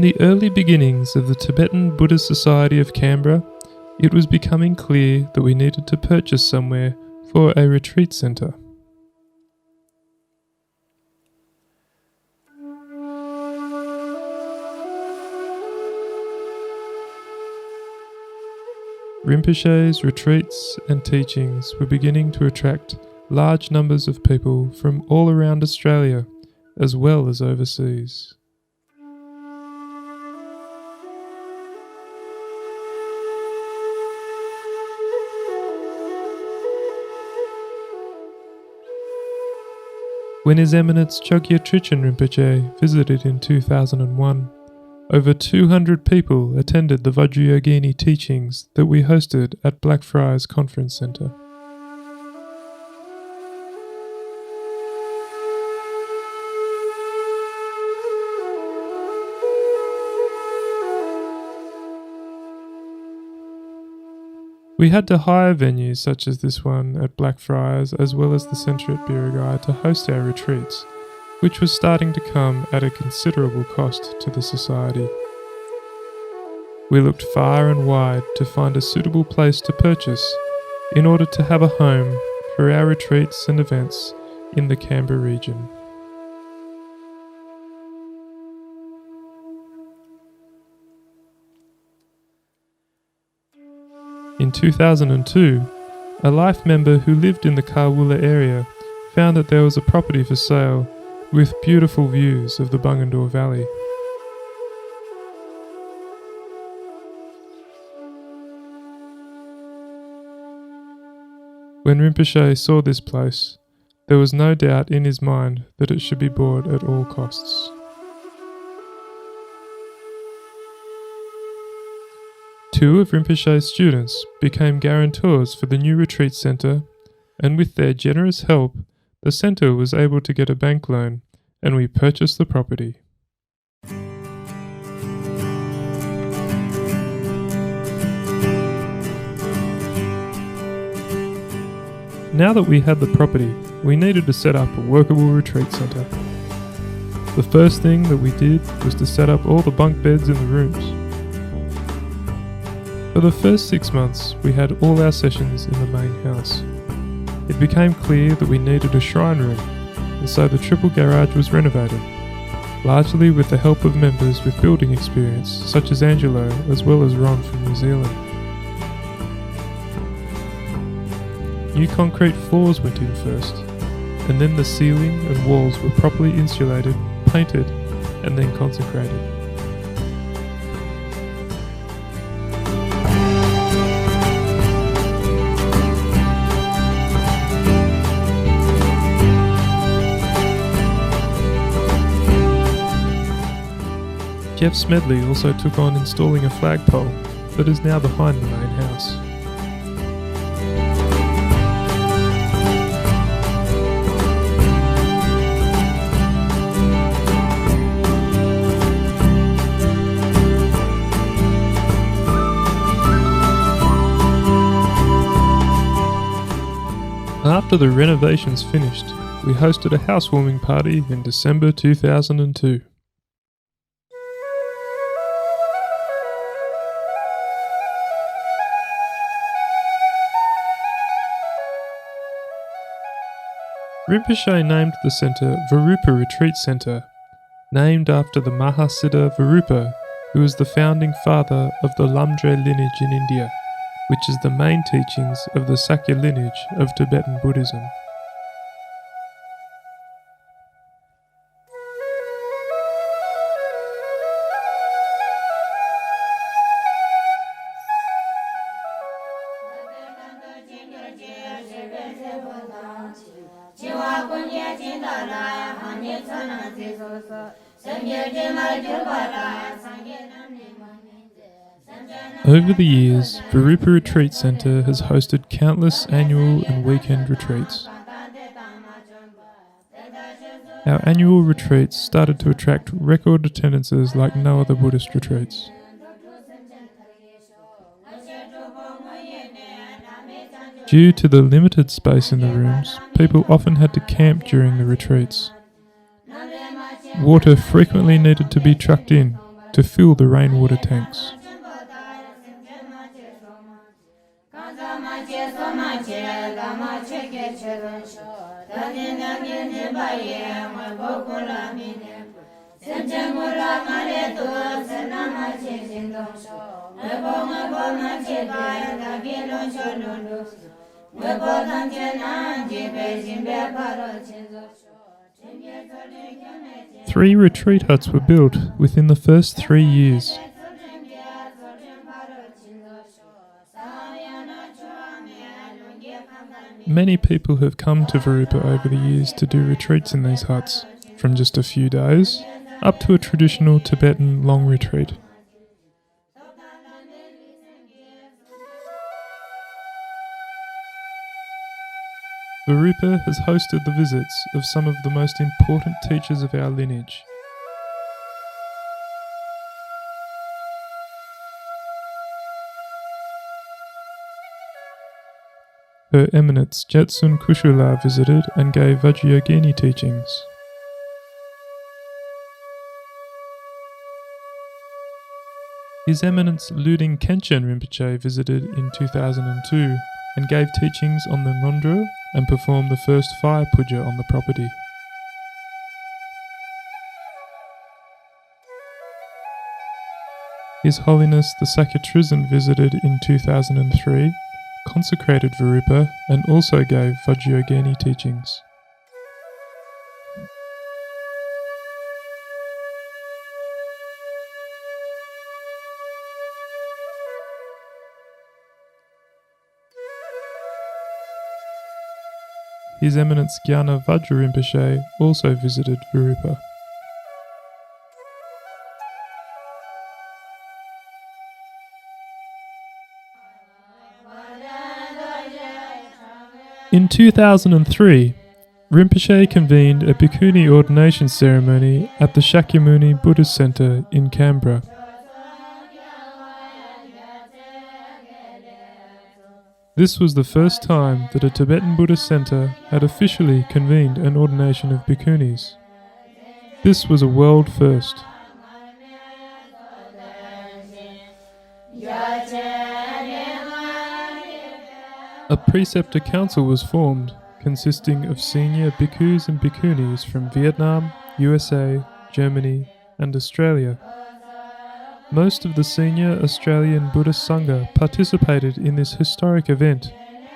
the early beginnings of the Tibetan Buddhist Society of Canberra, it was becoming clear that we needed to purchase somewhere for a retreat centre. Rinpoche's retreats and teachings were beginning to attract large numbers of people from all around Australia, as well as overseas. When His Eminence Chogyam Trichin Rinpoche visited in 2001, over 200 people attended the Vajrayogini teachings that we hosted at Blackfriars Conference Centre. We had to hire venues such as this one at Blackfriars as well as the centre at Birragai to host our retreats, which was starting to come at a considerable cost to the society. We looked far and wide to find a suitable place to purchase in order to have a home for our retreats and events in the Canberra region. In 2002, a life member who lived in the Karwula area found that there was a property for sale with beautiful views of the Bungendore Valley. When Rinpoche saw this place, there was no doubt in his mind that it should be bought at all costs. Two of Rinpoche's students became guarantors for the new retreat centre, and with their generous help, the centre was able to get a bank loan, and we purchased the property. Now that we had the property, we needed to set up a workable retreat centre. The first thing that we did was to set up all the bunk beds in the rooms. For the first 6 months, we had all our sessions in the main house. It became clear that we needed a shrine room, and so the triple garage was renovated, largely with the help of members with building experience, such as Angelo as well as Ron from New Zealand. New concrete floors went in first, and then the ceiling and walls were properly insulated, painted, and then consecrated. Jeff Smedley also took on installing a flagpole that is now behind the main house. After the renovations finished, we hosted a housewarming party in December 2002. Rinpoche named the centre Virupa Retreat Centre, named after the Mahasiddha Virupa, who was the founding father of the Lamdre lineage in India, which is the main teachings of the Sakya lineage of Tibetan Buddhism. Over the years, Virupa Retreat Centre has hosted countless annual and weekend retreats. Our annual retreats started to attract record attendances like no other Buddhist retreats. Due to the limited space in the rooms, people often had to camp during the retreats. Water frequently needed to be trucked in, to fill the rainwater tanks. Three retreat huts were built within the first 3 years. Many people have come to Virupa over the years to do retreats in these huts, from just a few days up to a traditional Tibetan long retreat. Virupa has hosted the visits of some of the most important teachers of our lineage. Her Eminence Jetsun Kushula visited and gave Vajrayogini teachings. His Eminence Luding Khenchen Rinpoche visited in 2002 and gave teachings on the Ngondro and performed the first fire puja on the property. His Holiness the Sakyatrisan visited in 2003, consecrated Virupa and also gave Vajrayogini teachings. His Eminence Gyana Vajra Rinpoche also visited Virupa. In 2003, Rinpoche convened a Bhikkhuni ordination ceremony at the Shakyamuni Buddhist Centre in Canberra. This was the first time that a Tibetan Buddhist centre had officially convened an ordination of bhikkhunis. This was a world first. A preceptor council was formed, consisting of senior bhikkhus and bhikkhunis from Vietnam, USA, Germany, and Australia. Most of the senior Australian Buddhist Sangha participated in this historic event,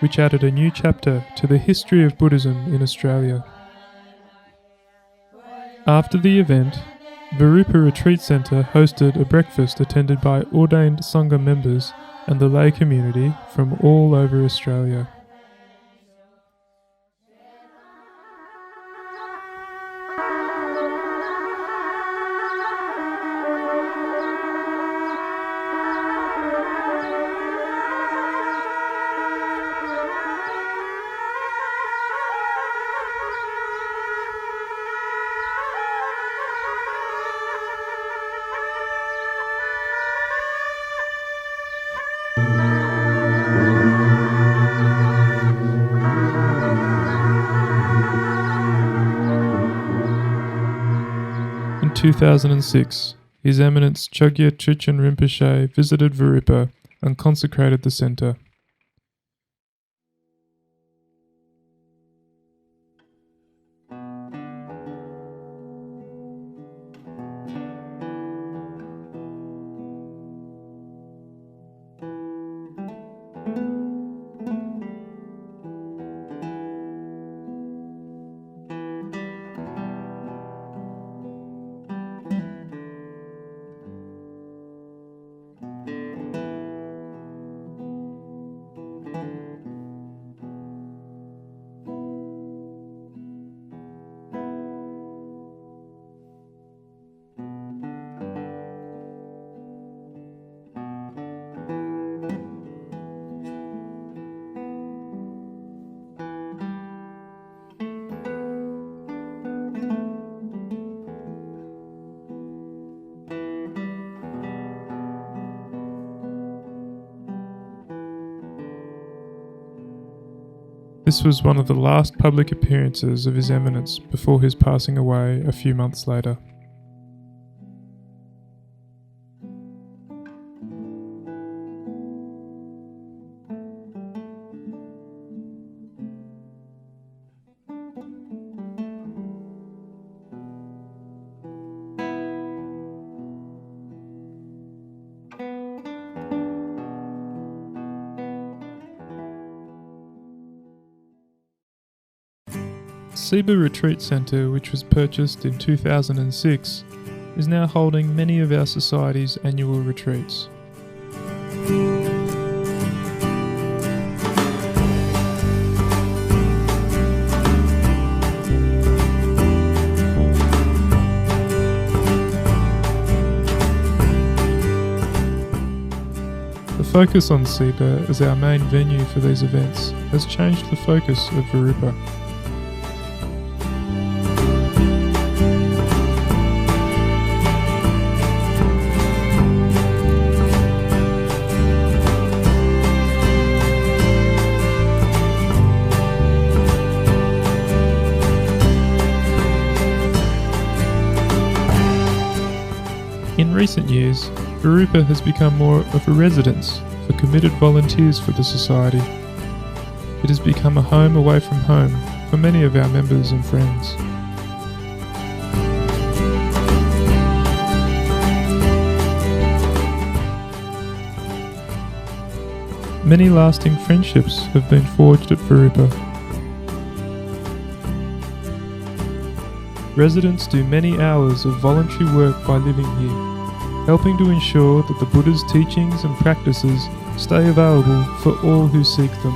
which added a new chapter to the history of Buddhism in Australia. After the event, Virupa Retreat Centre hosted a breakfast attended by ordained Sangha members and the lay community from all over Australia. In 2006, His Eminence Chogyam Trichin Rinpoche visited Virupa and consecrated the centre. This was one of the last public appearances of His Eminence before his passing away a few months later. Seba Retreat Centre, which was purchased in 2006, is now holding many of our Society's annual retreats. The focus on Seba as our main venue for these events has changed the focus of Virupa. In recent years, Virupa has become more of a residence for committed volunteers for the Society. It has become a home away from home for many of our members and friends. Many lasting friendships have been forged at Virupa. Residents do many hours of voluntary work by living here, helping to ensure that the Buddha's teachings and practices stay available for all who seek them.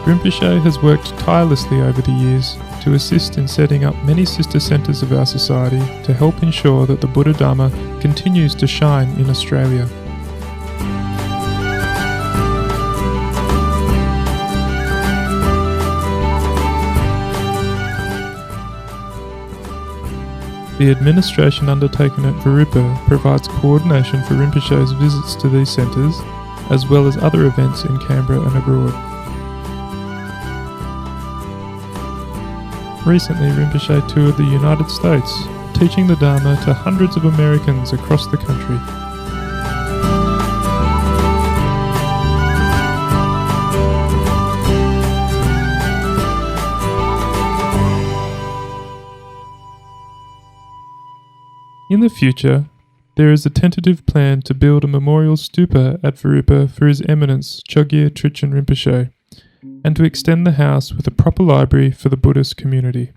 Rinpoche has worked tirelessly over the years to assist in setting up many sister centres of our Society to help ensure that the Buddha Dharma continues to shine in Australia. The administration undertaken at Virupa provides coordination for Rinpoche's visits to these centres, as well as other events in Canberra and abroad. Recently, Rinpoche toured the United States, teaching the Dharma to hundreds of Americans across the country. In the future, there is a tentative plan to build a memorial stupa at Virupa for His Eminence Chogyam Trichin Rinpoche, and to extend the house with a proper library for the Buddhist community.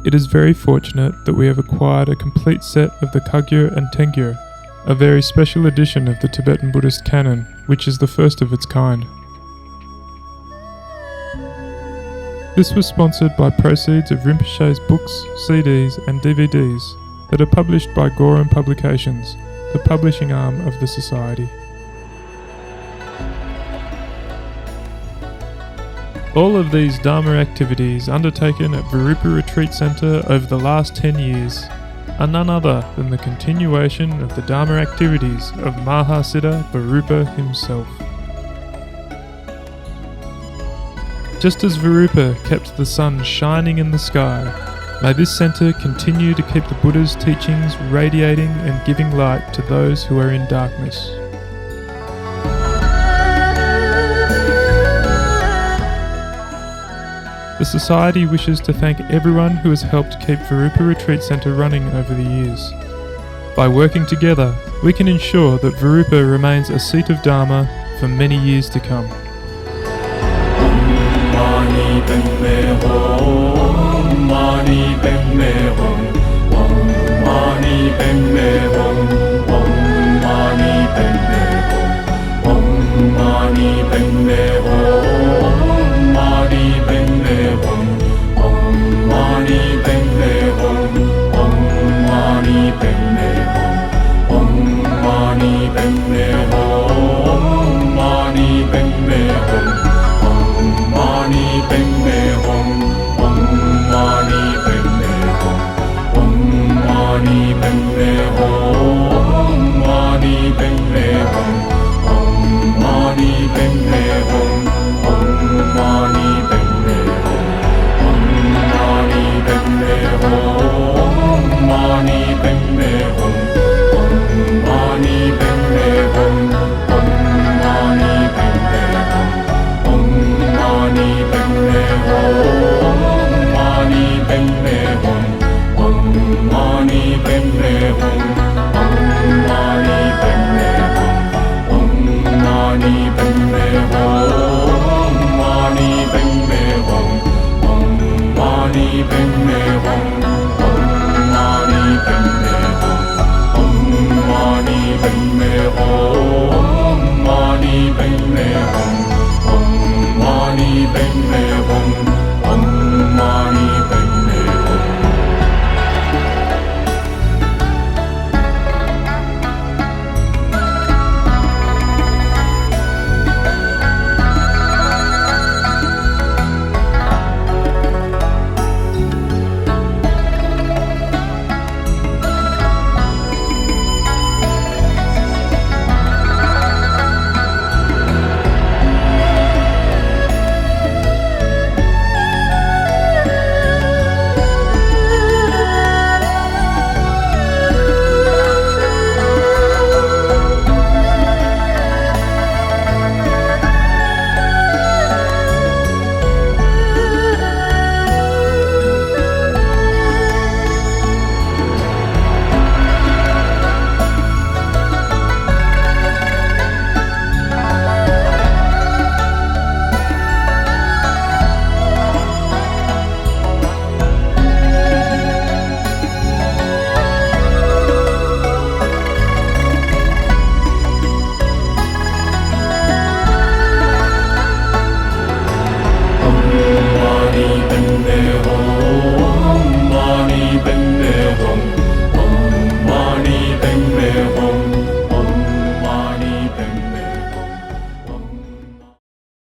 It is very fortunate that we have acquired a complete set of the Kagyo and Tengyur, a very special edition of the Tibetan Buddhist canon, which is the first of its kind. This was sponsored by proceeds of Rinpoche's books, CDs and DVDs that are published by Goram Publications, the publishing arm of the Society. All of these Dharma activities undertaken at Virupa Retreat Centre over the last 10 years are none other than the continuation of the Dharma activities of Mahasiddha Virupa himself. Just as Virupa kept the sun shining in the sky, may this centre continue to keep the Buddha's teachings radiating and giving light to those who are in darkness. The Society wishes to thank everyone who has helped keep Virupa Retreat Centre running over the years. By working together, we can ensure that Virupa remains a seat of Dharma for many years to come. Mani